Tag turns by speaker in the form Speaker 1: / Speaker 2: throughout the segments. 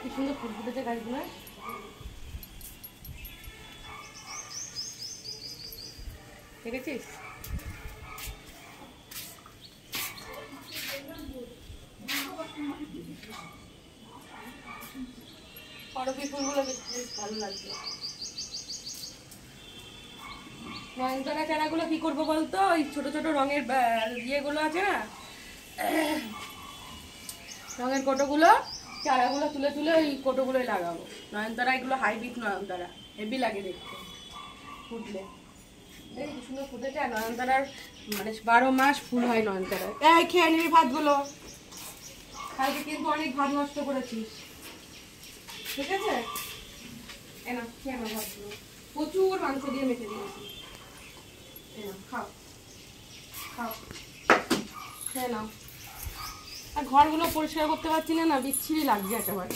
Speaker 1: কি সুন্দর ফুল ফুটেছে গাছগুলো। দেখেছিস? করবী ফুলগুলো বেশ ভালো লাগছে। নয়নতারা চারাগুলো কি করবো বলতো, ওই ছোট ছোট রঙের ইয়েগুলো আছে না, রঙের কোটোগুলো, চারাগুলো তুলে তুলে ওই কোটোগুলোই লাগাবো। নয়নতারা এগুলো হাইব্রিড নয়নতারা, হেভি লাগে দেখতে ফুটলে। দেখি কি সুন্দর ফুটেছে। আর নয়নতারার মানে 12 মাস ফুল হয় নয়নতারায়। এই খেয়ে নিবি ভাতগুলো, কালকে কিন্তু অনেক ভাত নষ্ট করেছিস, ঠিক আছে? এনা খেয়ে নাও ভাতগুলো, প্রচুর মাংস দিয়ে মেখে দিয়েছি। এনা খাও খাও, খেয়ে নাও। আর ঘরগুলো পরিষ্কার করতে পারছি না, না বিচ্ছিরি লাগছে একেবারে।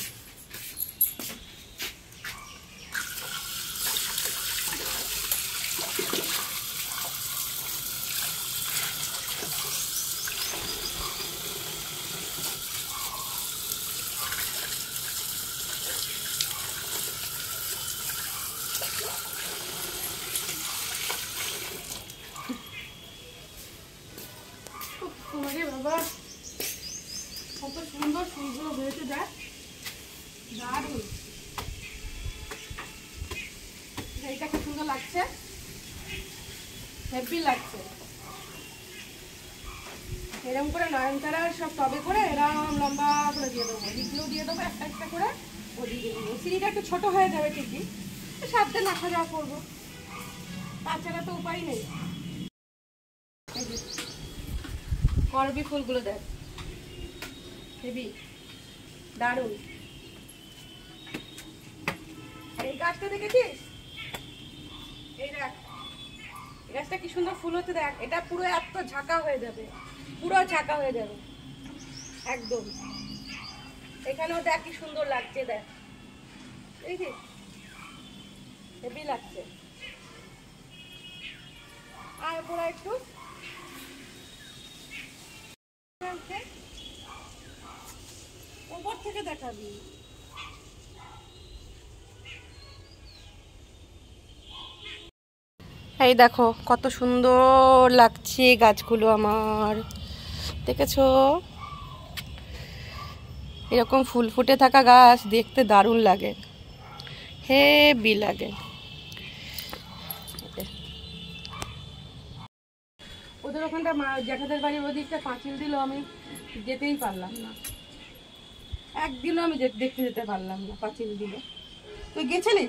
Speaker 1: বাবা কত সুন্দর ফুলগুলো হয়েছে, দেখ দারুণ। এইটা কি সুন্দর লাগছে, হেভি লাগছে। এরকম করে নয়নতারা সব টবে করে এরকম লম্বা করে দিয়ে দেবো, এদিকগুলো দিয়ে দেবো একটা একটা করে, ওদিকে দিয়ে দেবো। সিঁড়িটা একটু ছোট হয়ে যাবে ঠিকই, সাবধানে আসা যাওয়া করবো, তাছাড়া তো উপায় নেই। করবী ফুলগুলো দেখ, হেভি দারুণ। এই গাছটা দেখেছিস? এই দেখ, এই গাছটা কি সুন্দর ফুল হচ্ছে দেখ। এটা পুরো এত ঝাঁকা হয়ে যাবে, পুরো ঝাঁকা হয়ে যাবে একদম। এখানেও দেখ কি সুন্দর লাগছে, দেখ দেখি হেভি লাগছে। আর পুরো একটু উপর থেকে দেখাবি। এই দেখো কত সুন্দর লাগছে গাছগুলো আমার, দেখেছো? এরকম ফুল ফুটে থাকা গাছ দেখতে দারুণ লাগে, হেভি লাগে। ওদের ওখানটা জ্যাঠাদের বাড়ির ওদিকটা পাঁচিল দিল, আমি যেতেই পারলাম না, একদিনও আমি দেখতে যেতে পারলাম না, পাঁচিল দিল। তুই গেছিলি?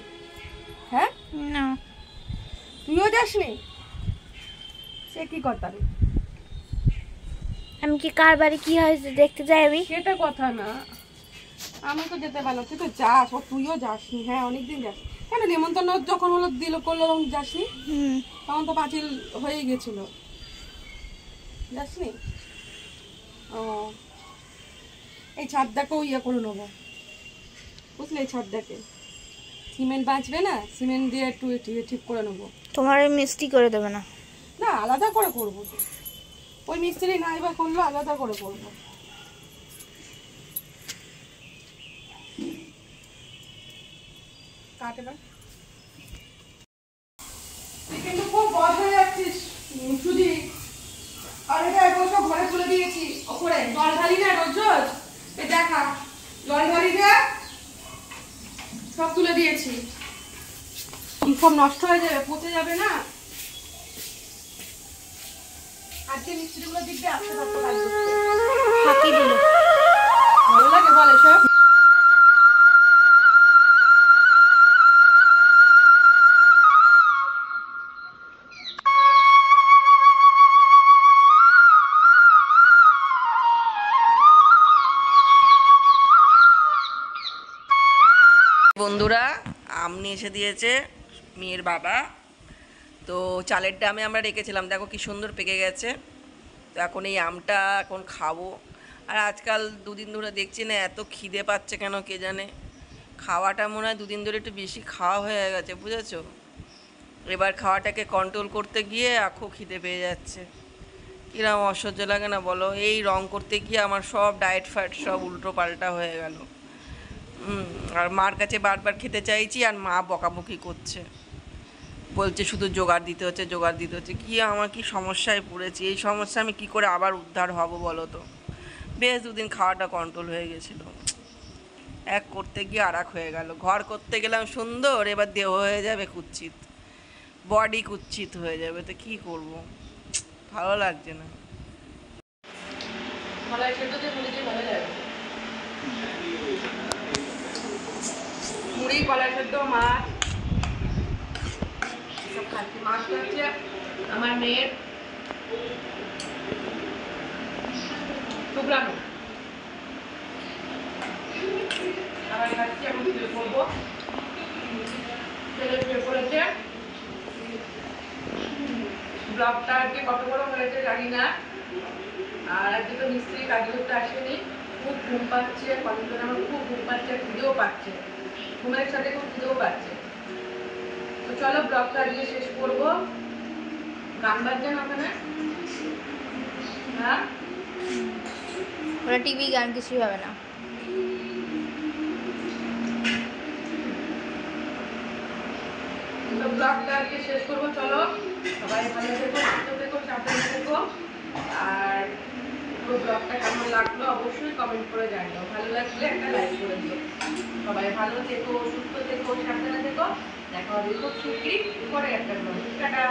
Speaker 1: হ্যাঁ না, তুইও যাসনি? সে কি কথা,
Speaker 2: আমি কি কার বাড়ি কি হয়েছে দেখতে যাই? আমি
Speaker 1: সেটা কথা না, আমি তো যেতে পারলাম, তুই তো যাস, ও তুইও যাসনি। হ্যাঁ অনেকদিন যাস কেন, নেমন্তন্ন যখন হলো দিল করলো তখন যাসনি? তখন তো পাঁচিল হয়েই গেছিল, যাসনি? ও এই ছাদটাকেও ইয়ে করে নেবো, বুঝলে? এই ছাদটাকে সিমেন্ট বাঁচবে না, সিমেন্ট দিয়ে একটু ঠিক করে নেবো।
Speaker 2: তোমার মিষ্টি করে দেবে না?
Speaker 1: না আলাদা করে করবো, ওই মিস্ত্রি না এবার করলো, আলাদা করে করবো। কাটে না, তুই কিন্তু খুব বড় হয়ে যাচ্ছিস সুজি। আর এটা এখন সব ঘরে তুলে দিয়েছি, ওপরে জল ঢালি না রোজ রোজ, দেখা জল ঢালি দিয়ে সব তুলে দিয়েছি, সব নষ্ট হয়ে যাবে, পচে যাবে না। আজকে মিস্ত্রিগুলো দিক দিয়ে আসতে পারতো, ফাঁকি দিল, ভালো লাগে বলে সব। বন্ধুরা আম নিয়ে এসে দিয়েছে মেয়ের বাবা, তো চালের ডামে আমরা রেখেছিলাম, দেখো কি সুন্দর পেকে গেছে। তো এখন এই আমটা এখন খাবো। আর আজকাল দুদিন ধরে দেখছি না এত খিদে পাচ্ছে কেন কে জানে, খাওয়াটা মনে হয় দুদিন ধরে একটু বেশি খাওয়া হয়ে গেছে, বুঝেছো? এবার খাওয়াটাকে কন্ট্রোল করতে গিয়ে খুব খিদে পেয়ে যাচ্ছে, কিরকম অসহ্য লাগে না বলো? এই রং করতে গিয়ে আমার সব ডায়েট ফ্যাট সব উল্টো পাল্টা হয়ে গেল।
Speaker 3: আর মার কাছে বারবার খেতে চাইছি আর মা বকাবকি করছে, বলছে শুধু জোগাড় দিতে হচ্ছে, জোগাড় দিতে হচ্ছে। কি আমার কি সমস্যায় পড়েছি, এই সমস্যা আমি কি করে আবার উদ্ধার হব বলো তো। বেশ দুদিন খাওয়াটা কন্ট্রোল হয়ে গেছিলো, এক করতে গিয়ে আর এক হয়ে গেল। ঘর করতে গেলাম সুন্দর, এবার দেহ হয়ে যাবে কুৎসিত, বডি কুৎসিত হয়ে যাবে, তো কি করব, ভালো লাগছে না।
Speaker 1: কলাই সেদ্ধতে মুড়ি দিয়ে ভালো লাগে। মুড়ি, কলাই সেদ্ধ, মাছ সব খাচ্ছি। মাছটা হচ্ছে আমার মেয়ের শুক্রাণু। আবার খাচ্ছি, এখন শুয়ে পড়বো। ছেলে শুয়ে পড়েছে। ব্লগটা আজকে কত বড় হয়েছে জানি না। আর আজকে তো মিস্ত্রি কাজ করতে আসেনি। খুব ঘুম পাচ্ছে, কদিন ধরে আমার খুব ঘুম পাচ্ছে, খিদেও পাচ্ছে, ঘুমের সাথে খুব খিদেও পাচ্ছে। তো চলো ব্লগটা আজকে শেষ করবো। গান বাজছে না ওখানে? হ্যাঁ,
Speaker 2: ওরা টিভি গান কিছুই হবে না।
Speaker 1: তো ব্লগটা আজকে শেষ করবো। চলো সবাই ভালো থেকো, সুস্থ থেকো, সাবধানে থেকো। আর পুরো ব্লগটা কেমন লাগলো অবশ্যই কমেন্ট করে জানিও। ভালো লাগলে একটা লাইক করে দিও। সবাই ভালো থেকো, সুস্থ থেকো, সাবধানে থেকো। দেখা হবে খুব শিগগিরই পরে একটা ব্লগ। টাটা।